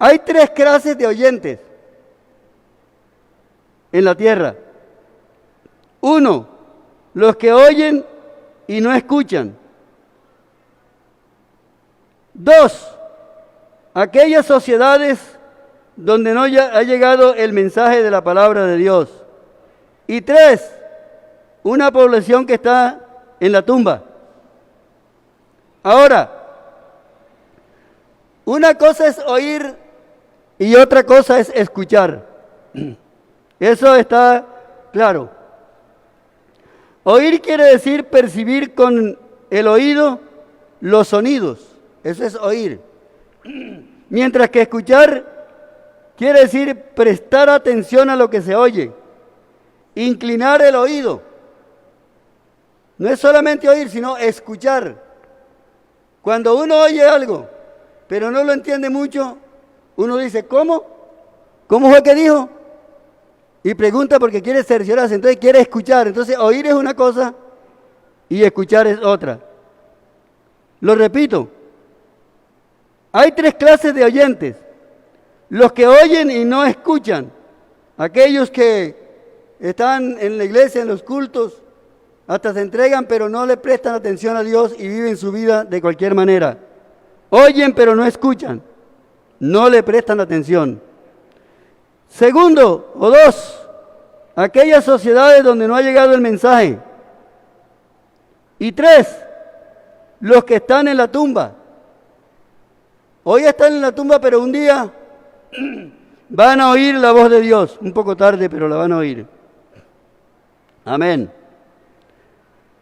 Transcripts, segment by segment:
Hay tres clases de oyentes en la tierra. Uno, los que oyen y no escuchan. Dos, aquellas sociedades donde no ha llegado el mensaje de la palabra de Dios. Y tres, una población que está en la tumba. Ahora, una cosa es oír y otra cosa es escuchar. Eso está claro. Oír quiere decir percibir con el oído los sonidos. Eso es oír. Mientras que escuchar quiere decir prestar atención a lo que se oye. Inclinar el oído. No es solamente oír, sino escuchar. Cuando uno oye algo, pero no lo entiende mucho, uno dice, ¿cómo? ¿Cómo fue que dijo? Y pregunta porque quiere cerciorarse, entonces quiere escuchar. Entonces oír es una cosa y escuchar es otra. Lo repito, hay tres clases de oyentes. Los que oyen y no escuchan, aquellos que están en la iglesia, en los cultos, hasta se entregan, pero no le prestan atención a Dios y viven su vida de cualquier manera. Oyen, pero no escuchan. No le prestan atención. Segundo, o dos, aquellas sociedades donde no ha llegado el mensaje. Y tres, los que están en la tumba. Hoy están en la tumba, pero un día van a oír la voz de Dios. Un poco tarde, pero la van a oír. Amén.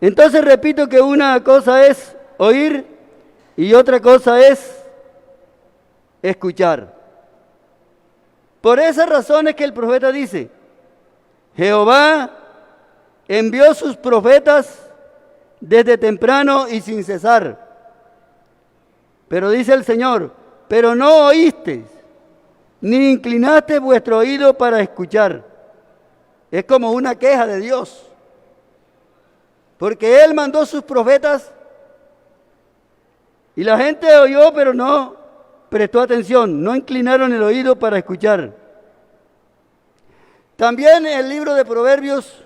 Entonces repito que una cosa es oír y otra cosa es escuchar. Por esa razón es que el profeta dice, Jehová envió sus profetas desde temprano y sin cesar. Pero dice el Señor, pero no oísteis, ni inclinaste vuestro oído para escuchar. Es como una queja de Dios. Porque Él mandó sus profetas y la gente oyó, pero no prestó atención, no inclinaron el oído para escuchar. También el libro de Proverbios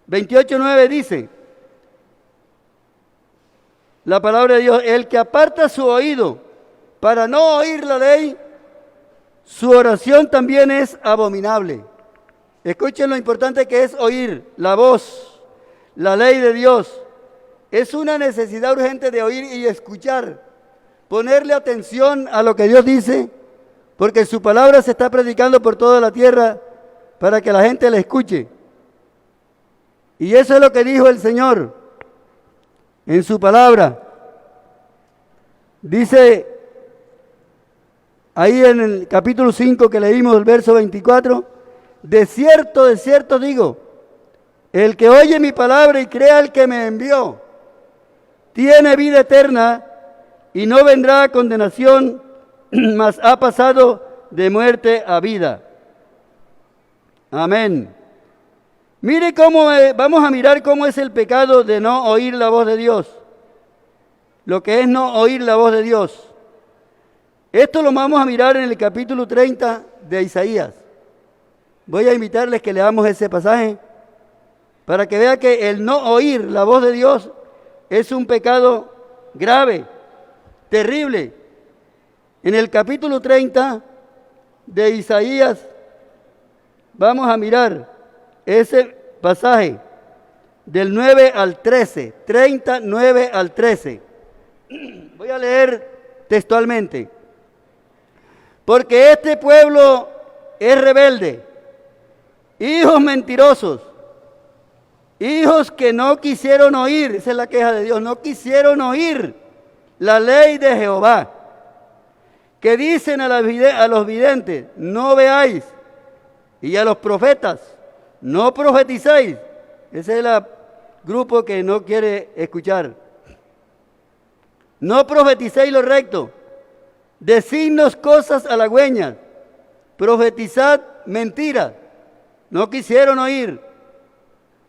28:9 dice, la palabra de Dios, el que aparta su oído para no oír la ley, su oración también es abominable. Escuchen lo importante que es oír la voz. La ley de Dios es una necesidad urgente de oír y escuchar, ponerle atención a lo que Dios dice, porque su palabra se está predicando por toda la tierra para que la gente la escuche. Y eso es lo que dijo el Señor en su palabra. Dice ahí en el capítulo 5 que leímos, el verso 24, de cierto digo, el que oye mi palabra y crea al que me envió, tiene vida eterna y no vendrá a condenación, mas ha pasado de muerte a vida. Amén. Mire cómo, vamos a mirar cómo es el pecado de no oír la voz de Dios. Lo que es no oír la voz de Dios. Esto lo vamos a mirar en el capítulo 30 de Isaías. Voy a invitarles que leamos ese pasaje para que vea que el no oír la voz de Dios es un pecado grave, terrible. En el capítulo 30 de Isaías vamos a mirar ese pasaje del 9 al 13, 39 al 13. Voy a leer textualmente. Porque este pueblo es rebelde, hijos mentirosos, hijos que no quisieron oír, esa es la queja de Dios, no quisieron oír la ley de Jehová, que dicen a los videntes, no veáis, y a los profetas, no profetizáis. Ese es el grupo que no quiere escuchar. No profeticéis lo recto, decidnos cosas halagüeñas, profetizad mentiras, no quisieron oír.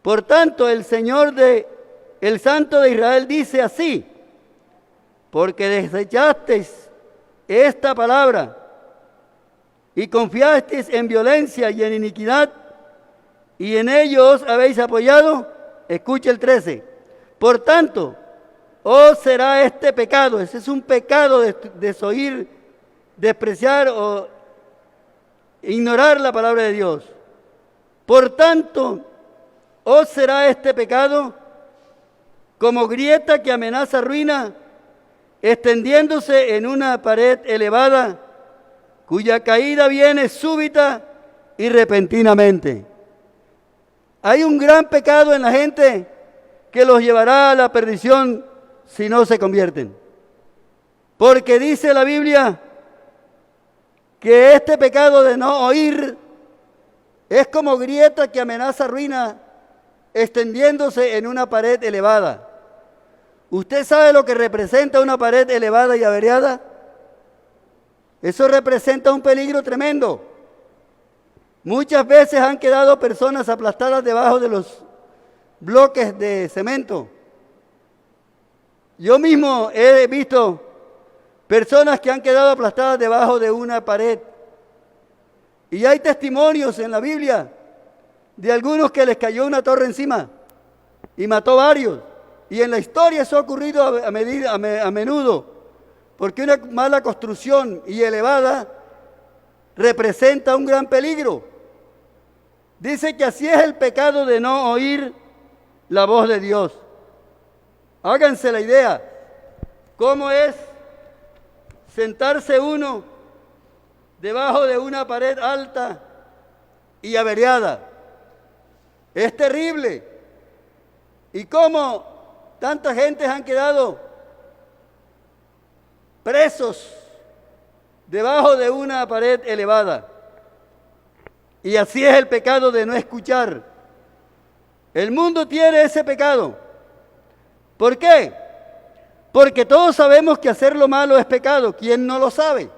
Por tanto, el Santo de Israel dice así, porque desechasteis esta palabra y confiasteis en violencia y en iniquidad, y en ello os habéis apoyado. Escuche el 13. Por tanto, os será este pecado. Ese es un pecado de desoír, despreciar o ignorar la palabra de Dios. Por tanto, os será este pecado como grieta que amenaza ruina, extendiéndose en una pared elevada, cuya caída viene súbita y repentinamente. Hay un gran pecado en la gente que los llevará a la perdición si no se convierten. Porque dice la Biblia que este pecado de no oír es como grieta que amenaza ruina, extendiéndose en una pared elevada. ¿Usted sabe lo que representa una pared elevada y averiada? Eso representa un peligro tremendo. Muchas veces han quedado personas aplastadas debajo de los bloques de cemento. Yo mismo he visto personas que han quedado aplastadas debajo de una pared. Y hay testimonios en la Biblia de algunos que les cayó una torre encima y mató varios. Y en la historia eso ha ocurrido a menudo, porque una mala construcción y elevada representa un gran peligro. Dice que así es el pecado de no oír la voz de Dios. Háganse la idea, ¿cómo es sentarse uno debajo de una pared alta y averiada? Es terrible. ¿Y cómo tanta gente han quedado presos debajo de una pared elevada? Y así es el pecado de no escuchar. El mundo tiene ese pecado. ¿Por qué? Porque todos sabemos que hacer lo malo es pecado. ¿Quién no lo sabe?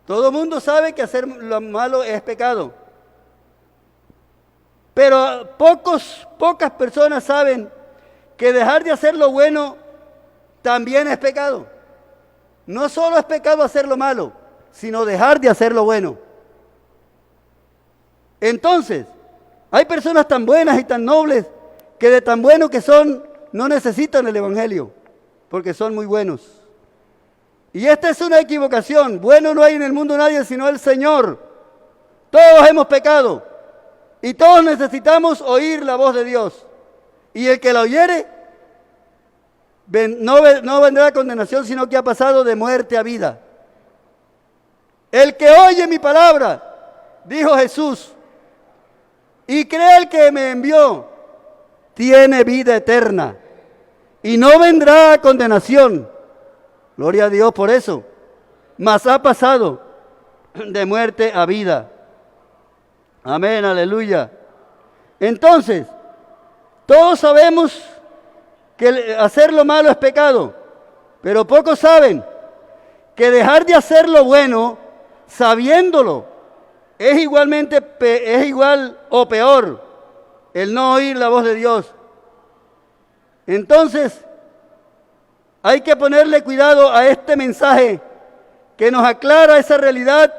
Todo el mundo sabe que hacer lo malo es pecado. Pero pocas personas saben que dejar de hacer lo bueno también es pecado. No solo es pecado hacer lo malo, sino dejar de hacer lo bueno. Entonces, hay personas tan buenas y tan nobles que de tan buenos que son, no necesitan el Evangelio, porque son muy buenos. Y esta es una equivocación. Bueno no hay en el mundo nadie sino el Señor. Todos hemos pecado y todos necesitamos oír la voz de Dios. Y el que la oyere no vendrá a condenación, sino que ha pasado de muerte a vida. El que oye mi palabra, dijo Jesús, y cree el que me envió, tiene vida eterna y no vendrá a condenación. Gloria a Dios por eso. Mas ha pasado de muerte a vida. Amén, aleluya. Entonces, todos sabemos que hacer lo malo es pecado, pero pocos saben que dejar de hacer lo bueno, sabiéndolo, es igual o peor el no oír la voz de Dios. Entonces, hay que ponerle cuidado a este mensaje que nos aclara esa realidad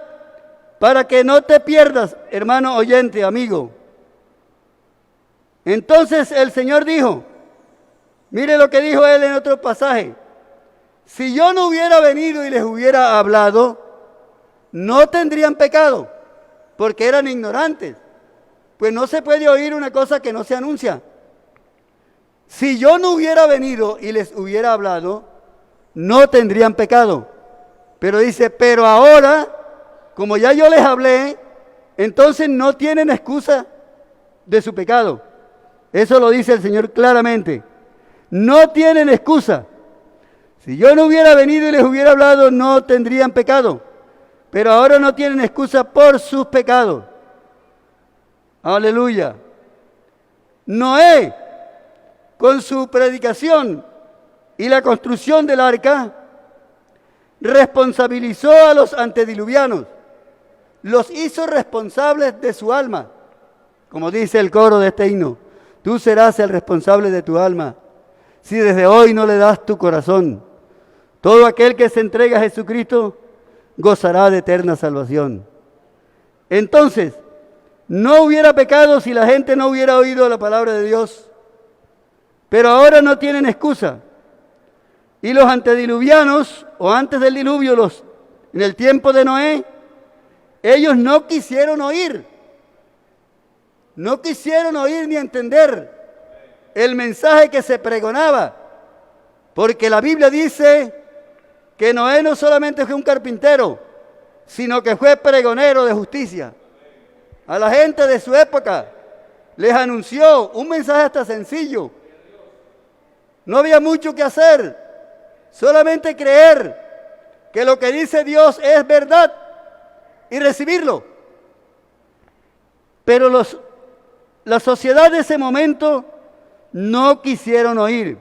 para que no te pierdas, hermano oyente, amigo. Entonces el Señor dijo, mire lo que dijo Él en otro pasaje, si yo no hubiera venido y les hubiera hablado, no tendrían pecado, porque eran ignorantes. Pues no se puede oír una cosa que no se anuncia. Si yo no hubiera venido y les hubiera hablado, no tendrían pecado. Pero dice, pero ahora, como ya yo les hablé, entonces no tienen excusa de su pecado. Eso lo dice el Señor claramente. No tienen excusa. Si yo no hubiera venido y les hubiera hablado, no tendrían pecado. Pero ahora no tienen excusa por sus pecados. Aleluya. Noé, con su predicación y la construcción del arca, responsabilizó a los antediluvianos, los hizo responsables de su alma. Como dice el coro de este himno, tú serás el responsable de tu alma, si desde hoy no le das tu corazón. Todo aquel que se entrega a Jesucristo gozará de eterna salvación. Entonces, no hubiera pecado si la gente no hubiera oído la palabra de Dios. Pero ahora no tienen excusa. Y los antediluvianos, o antes del diluvio, en el tiempo de Noé, ellos no quisieron oír. No quisieron oír ni entender el mensaje que se pregonaba. Porque la Biblia dice que Noé no solamente fue un carpintero, sino que fue pregonero de justicia. A la gente de su época les anunció un mensaje hasta sencillo. No había mucho que hacer, solamente creer que lo que dice Dios es verdad y recibirlo. Pero la sociedad de ese momento no quisieron oír.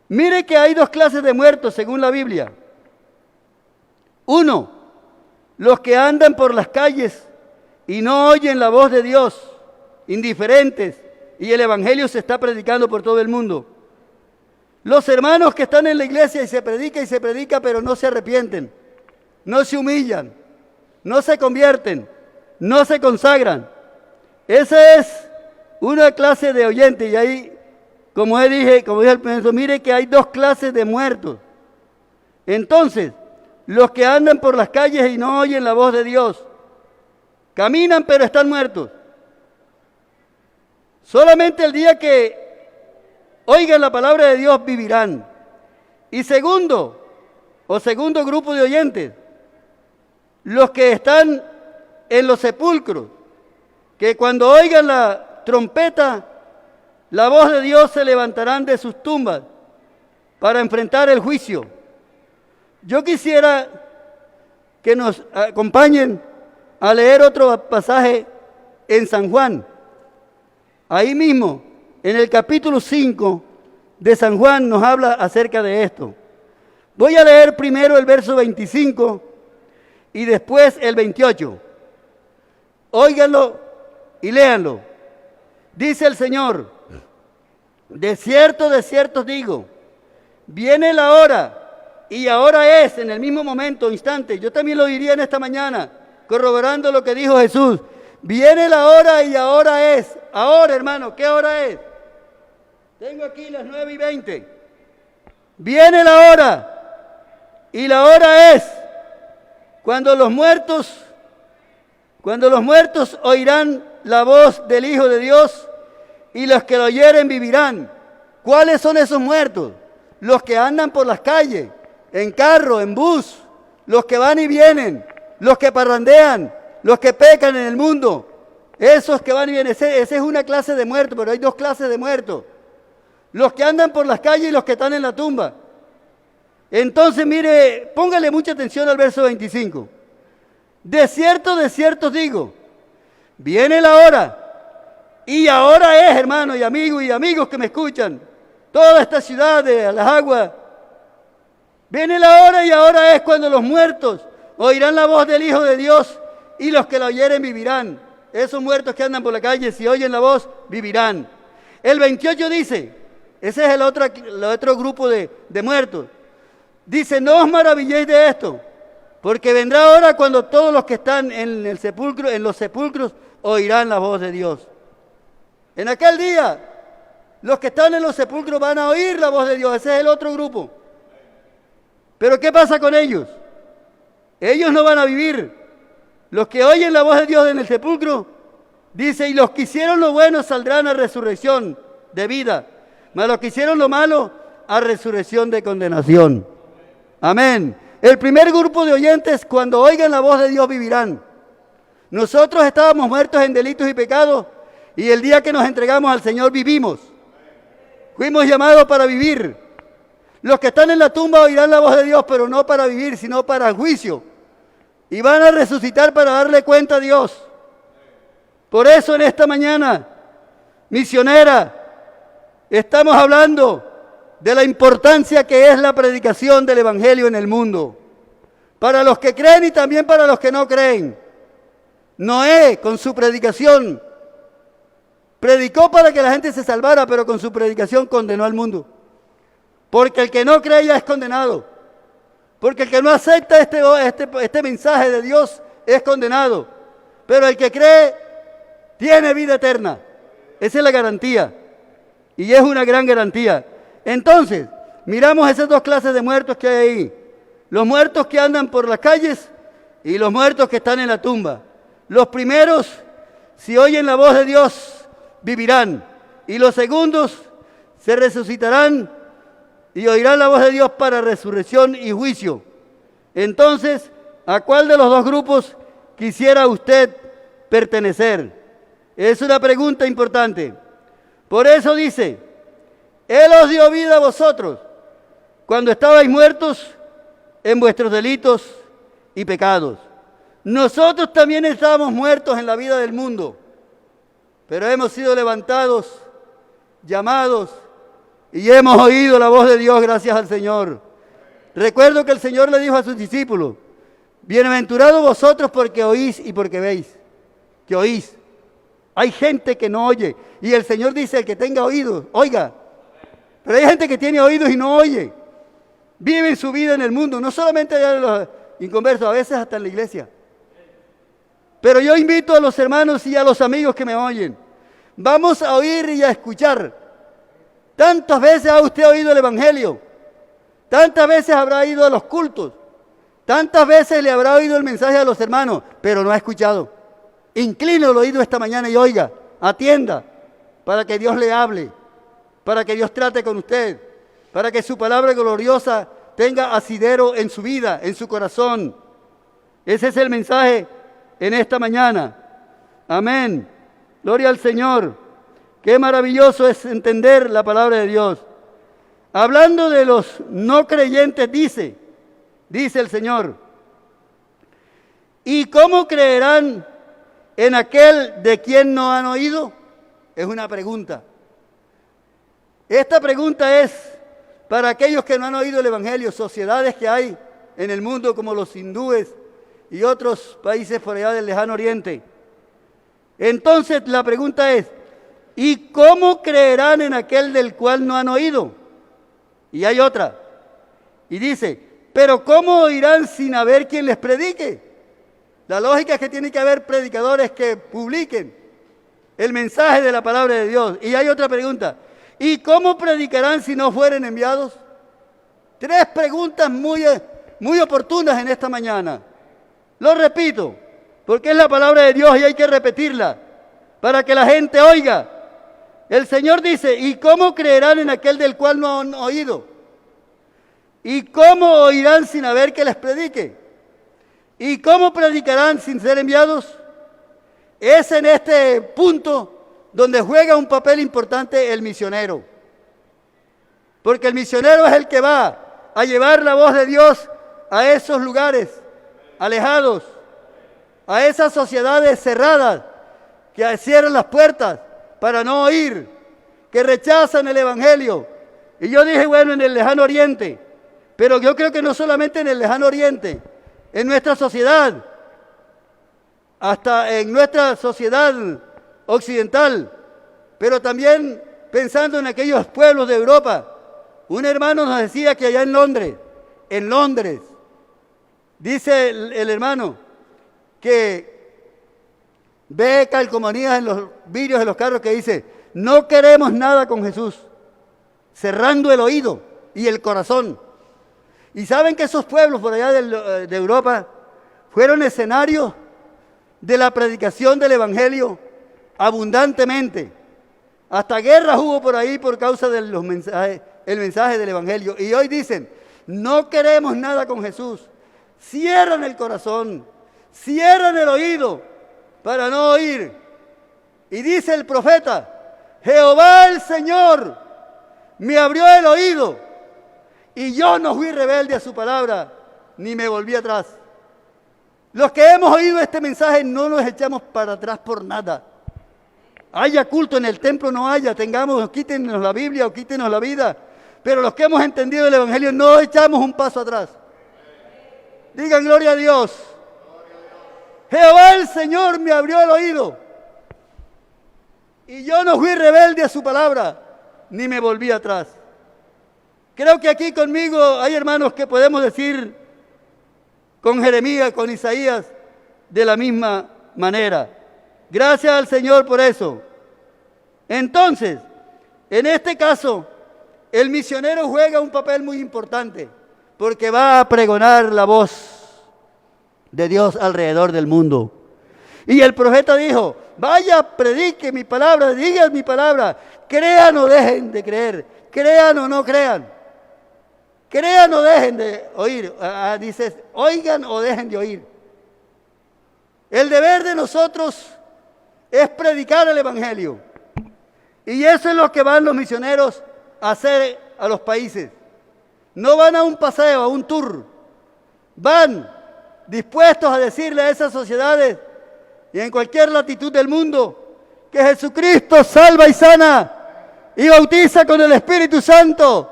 Mire que hay dos clases de muertos según la Biblia. Uno, los que andan por las calles y no oyen la voz de Dios, indiferentes, y el Evangelio se está predicando por todo el mundo. Los hermanos que están en la iglesia y se predica, pero no se arrepienten, no se humillan, no se convierten, no se consagran. Esa es una clase de oyentes, y ahí, como dije al principio, mire que hay dos clases de muertos. Entonces, los que andan por las calles y no oyen la voz de Dios, caminan pero están muertos. Solamente el día que oigan la palabra de Dios vivirán. Y segundo grupo de oyentes, los que están en los sepulcros, que cuando oigan la trompeta, la voz de Dios, se levantarán de sus tumbas para enfrentar el juicio. Yo quisiera que nos acompañen a leer otro pasaje en San Juan. Ahí mismo, en el capítulo 5 de San Juan, nos habla acerca de esto. Voy a leer primero el verso 25 y después el 28. Óiganlo y léanlo. Dice el Señor: de cierto os digo, viene la hora, y ahora es, en el mismo momento, instante. Yo también lo diría en esta mañana, corroborando lo que dijo Jesús. Viene la hora y ahora es. Ahora, hermano, ¿qué hora es? Tengo aquí las 9:20. Viene la hora, y la hora es cuando los muertos oirán la voz del Hijo de Dios, y los que lo oyeren vivirán. ¿Cuáles son esos muertos? Los que andan por las calles, en carro, en bus, los que van y vienen, los que parrandean, los que pecan en el mundo, esos que van y vienen. Esa es una clase de muertos, pero hay dos clases de muertos: los que andan por las calles y los que están en la tumba. Entonces, mire, póngale mucha atención al verso 25. De cierto os digo, viene la hora, y ahora es, hermanos y amigos que me escuchan, toda esta ciudad de las aguas. Viene la hora y ahora es cuando los muertos oirán la voz del Hijo de Dios, y los que la oyeren vivirán. Esos muertos que andan por la calle, si oyen la voz, vivirán. El 28 dice, ese es el otro grupo de muertos. Dice: no os maravilléis de esto, porque vendrá hora cuando todos los que están en los sepulcros oirán la voz de Dios. En aquel día, los que están en los sepulcros van a oír la voz de Dios. Ese es el otro grupo. Pero ¿qué pasa con ellos? Ellos no van a vivir. Los que oyen la voz de Dios en el sepulcro, dice: y los que hicieron lo bueno saldrán a resurrección de vida, mas los que hicieron lo malo a resurrección de condenación. Amén. El primer grupo de oyentes, cuando oigan la voz de Dios, vivirán. Nosotros estábamos muertos en delitos y pecados, y el día que nos entregamos al Señor vivimos. Fuimos llamados para vivir. Los que están en la tumba oirán la voz de Dios, pero no para vivir, sino para el juicio. Y van a resucitar para darle cuenta a Dios. Por eso en esta mañana, misionera, estamos hablando de la importancia que es la predicación del Evangelio en el mundo. Para los que creen y también para los que no creen. Noé, con su predicación, predicó para que la gente se salvara, pero con su predicación condenó al mundo. Porque el que no cree ya es condenado. Porque el que no acepta este mensaje de Dios es condenado. pero el que cree tiene vida eterna. Esa es la garantía, y es una gran garantía. Entonces, miramos esas dos clases de muertos que hay ahí. Los muertos que andan por las calles y los muertos que están en la tumba. Los primeros, si oyen la voz de Dios, vivirán. Y los segundos se resucitarán y oirán la voz de Dios para resurrección y juicio. Entonces, ¿a cuál de los dos grupos quisiera usted pertenecer? Es una pregunta importante. Por eso dice, Él os dio vida a vosotros cuando estabais muertos en vuestros delitos y pecados. Nosotros también estábamos muertos en la vida del mundo, pero hemos sido levantados, llamados, y hemos oído la voz de Dios gracias al Señor. Recuerdo que el Señor le dijo a sus discípulos, bienaventurados vosotros porque oís y porque veis, que oís. Hay gente que no oye, y el Señor dice, el que tenga oídos, oiga. Pero hay gente que tiene oídos y no oye. Viven su vida en el mundo, no solamente allá en los inconversos, a veces hasta en la iglesia. Pero yo invito a los hermanos y a los amigos que me oyen, vamos a oír y a escuchar. Tantas veces ha usted oído el Evangelio, tantas veces habrá ido a los cultos, tantas veces le habrá oído el mensaje a los hermanos, pero no ha escuchado. Incline el oído esta mañana y oiga, atienda, para que Dios le hable, para que Dios trate con usted, para que su palabra gloriosa tenga asidero en su vida, en su corazón. Ese es el mensaje en esta mañana. Amén. Gloria al Señor. Qué maravilloso es entender la palabra de Dios. Hablando de los no creyentes, dice el Señor, ¿y cómo creerán en aquel de quien no han oído? Es una pregunta. Esta pregunta es para aquellos que no han oído el Evangelio, sociedades que hay en el mundo como los hindúes y otros países por allá del lejano oriente. Entonces la pregunta es, ¿y cómo creerán en aquel del cual no han oído? Y hay otra. Y dice, ¿pero cómo oirán sin haber quien les predique? La lógica es que tiene que haber predicadores que publiquen el mensaje de la palabra de Dios. Y hay otra pregunta. ¿Y cómo predicarán si no fueren enviados? Tres preguntas muy oportunas en esta mañana. Lo repito, porque es la palabra de Dios y hay que repetirla para que la gente oiga. El Señor dice, ¿y cómo creerán en aquel del cual no han oído? ¿Y cómo oirán sin haber que les predique? ¿Y cómo predicarán sin ser enviados? Es en este punto donde juega un papel importante el misionero. Porque el misionero es el que va a llevar la voz de Dios a esos lugares alejados, a esas sociedades cerradas que cierran las puertas para no oír, que rechazan el Evangelio. Y yo dije, bueno, en el lejano oriente, pero yo creo que no solamente en el lejano oriente, en nuestra sociedad, hasta en nuestra sociedad occidental, pero también pensando en aquellos pueblos de Europa. Un hermano nos decía que allá en Londres, dice el hermano, que ve calcomanías en los vidrios de los carros que dice, no queremos nada con Jesús, cerrando el oído y el corazón. Y saben que esos pueblos por allá de Europa fueron escenarios de la predicación del Evangelio abundantemente. Hasta guerras hubo por ahí por causa de los mensajes, el mensaje del Evangelio. Y hoy dicen, no queremos nada con Jesús. Cierran el corazón, cierran el oído para no oír. Y dice el profeta, Jehová el Señor me abrió el oído y yo no fui rebelde a su palabra, ni me volví atrás. Los que hemos oído este mensaje no nos echamos para atrás por nada. Haya culto en el templo, no haya, quítenos la Biblia o quítenos la vida. Pero los que hemos entendido el Evangelio no echamos un paso atrás. Digan gloria a Dios. Jehová el Señor me abrió el oído y yo no fui rebelde a su palabra, ni me volví atrás. Creo que aquí conmigo hay hermanos que podemos decir con Jeremías, con Isaías, de la misma manera. Gracias al Señor por eso. Entonces, en este caso, el misionero juega un papel muy importante, porque va a pregonar la voz de Dios alrededor del mundo. Y el profeta dijo, vaya, predique mi palabra, digan mi palabra, crean o dejen de creer, crean o no crean, crean o dejen de oír, dice, oigan o dejen de oír. El deber de nosotros es predicar el Evangelio. Y eso es lo que van los misioneros a hacer a los países. No van a un paseo, a un tour. Van dispuestos a decirle a esas sociedades y en cualquier latitud del mundo que Jesucristo salva y sana y bautiza con el Espíritu Santo,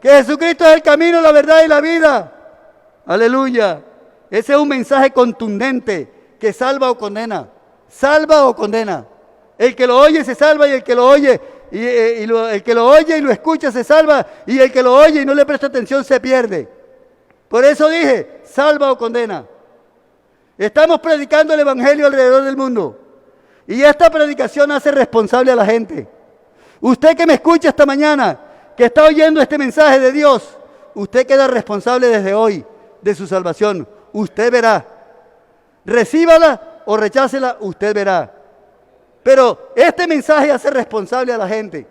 que Jesucristo es el camino, la verdad y la vida. Aleluya. Ese es un mensaje contundente que salva o condena. Salva o condena. El que lo oye se salva y el que lo oye el que lo oye y lo escucha se salva y el que lo oye y no le presta atención se pierde. Por eso dije, salva o condena. Estamos predicando el Evangelio alrededor del mundo y esta predicación hace responsable a la gente. Usted que me escucha esta mañana, que está oyendo este mensaje de Dios, usted queda responsable desde hoy de su salvación. Usted verá. Recíbala o rechácela, usted verá. Pero este mensaje hace responsable a la gente.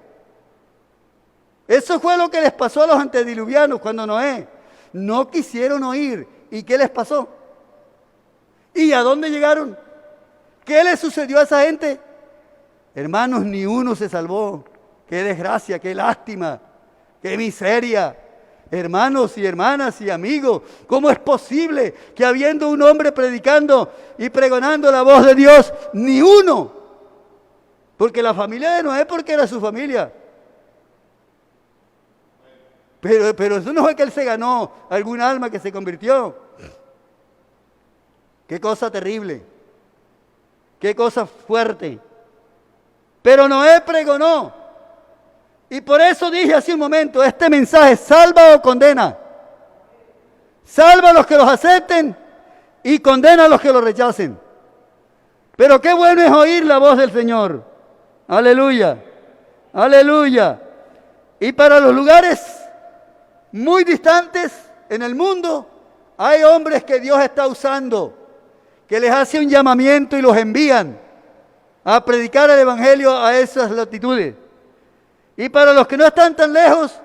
Eso fue lo que les pasó a los antediluvianos cuando Noé no quisieron oír. ¿Y qué les pasó? ¿Y a dónde llegaron? ¿Qué les sucedió a esa gente? Hermanos, ni uno se salvó. Qué desgracia, qué lástima, qué miseria. Hermanos y hermanas y amigos, ¿cómo es posible que habiendo un hombre predicando y pregonando la voz de Dios, ni uno? Porque la familia de Noé, porque era su familia. Pero eso no fue que él se ganó algún alma que se convirtió. Qué cosa terrible. Qué cosa fuerte. Pero Noé pregonó. Y por eso dije hace un momento, este mensaje salva o condena. Salva a los que los acepten y condena a los que los rechacen. Pero qué bueno es oír la voz del Señor. Aleluya, aleluya. Y para los lugares muy distantes en el mundo, hay hombres que Dios está usando, que les hace un llamamiento y los envían a predicar el Evangelio a esas latitudes. Y para los que no están tan lejos,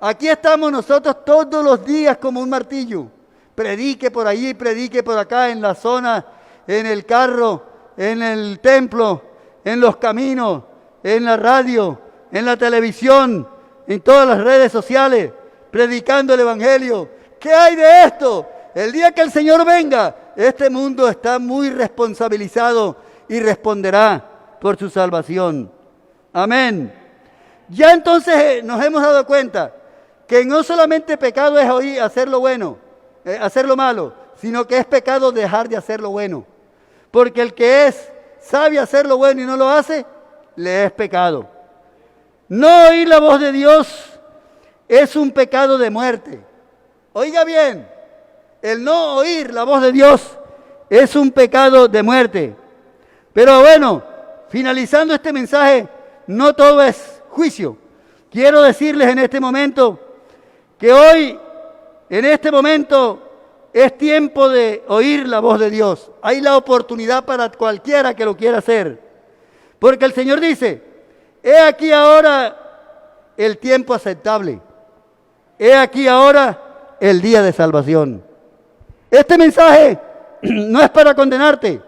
aquí estamos nosotros todos los días como un martillo. Predique por allí, predique por acá, en la zona, en el carro, en el templo, en los caminos, en la radio, en la televisión, en todas las redes sociales, predicando el Evangelio. ¿Qué hay de esto? El día que el Señor venga, este mundo está muy responsabilizado y responderá por su salvación. Amén. Ya entonces nos hemos dado cuenta que no solamente pecado es oír hacer lo bueno, hacer lo malo, sino que es pecado dejar de hacer lo bueno. Porque el que sabe hacer lo bueno y no lo hace, le es pecado. No oír la voz de Dios es un pecado de muerte. Oiga bien, el no oír la voz de Dios es un pecado de muerte. Pero bueno, finalizando este mensaje, no todo es juicio. Quiero decirles en este momento que hoy, en este momento, es tiempo de oír la voz de Dios. Hay la oportunidad para cualquiera que lo quiera hacer. Porque el Señor dice, he aquí ahora el tiempo aceptable. He aquí ahora el día de salvación. Este mensaje no es para condenarte,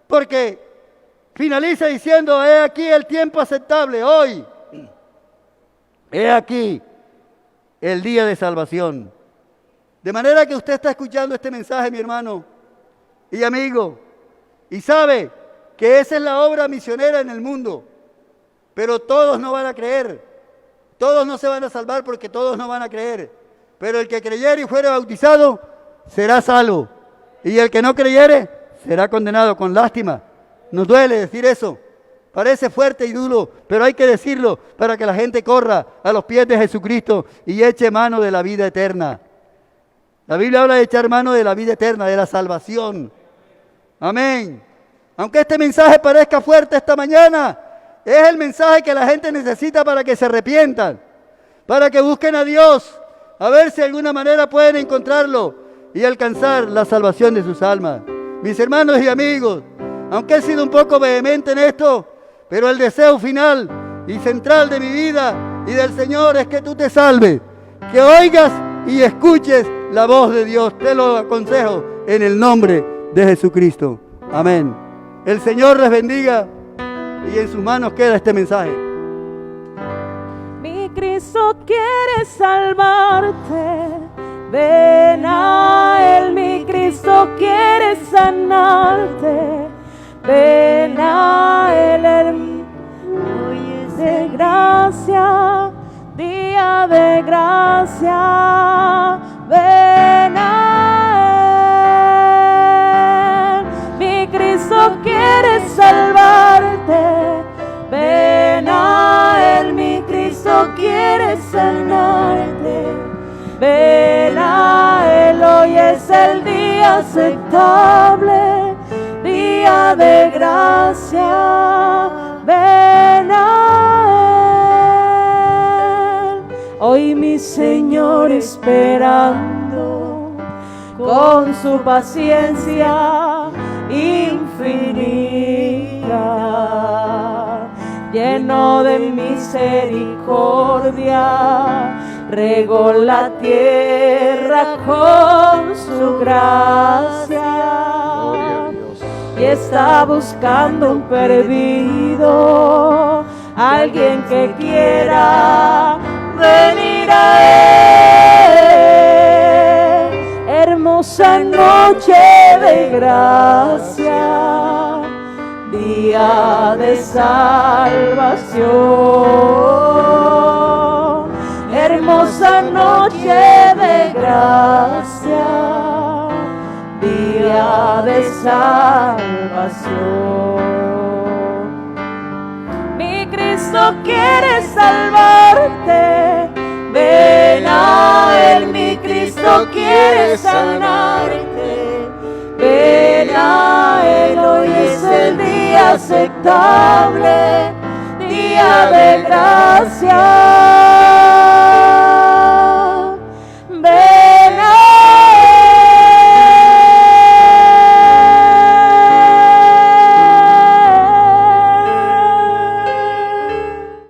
porque finaliza diciendo, he aquí el tiempo aceptable, hoy. He aquí el día de salvación. De manera que usted está escuchando este mensaje, mi hermano y amigo, y sabe que esa es la obra misionera en el mundo. Pero todos no van a creer. Todos no se van a salvar porque todos no van a creer. Pero el que creyere y fuere bautizado será salvo. Y el que no creyere será condenado con lástima. Nos duele decir eso. Parece fuerte y duro, pero hay que decirlo para que la gente corra a los pies de Jesucristo y eche mano de la vida eterna. La Biblia habla de echar mano de la vida eterna, de la salvación. Amén. Aunque este mensaje parezca fuerte esta mañana, es el mensaje que la gente necesita para que se arrepientan, para que busquen a Dios, a ver si de alguna manera pueden encontrarlo y alcanzar la salvación de sus almas. Mis hermanos y amigos, aunque he sido un poco vehemente en esto, pero el deseo final y central de mi vida y del Señor es que tú te salves, que oigas y escuches la voz de Dios. Te lo aconsejo en el nombre de Jesucristo. Amén. El Señor les bendiga y en sus manos queda este mensaje. Mi Cristo quiere salvarte, ven a Él. Mi Cristo quiere sanarte, ven a Él. Hoy es de gracia, día de gracia, ven a Él. Mi Cristo quiere salvarte, ven a Él. Mi Cristo quiere sanarte, ven a Él. Hoy es el día aceptable, día de gracia, ven a Él. Hoy mi Señor esperando con su paciencia infinita, lleno de misericordia, regó la tierra con su gracia y está buscando un perdido, alguien que quiera venir a Él. Hermosa noche de gracia, día de salvación. Hermosa noche de gracia, día de salvación. Mi Cristo quiere salvarte, ven a Él. Mi Cristo quiere sanarte, ven a Él. Hoy es el día aceptable, día de gracia.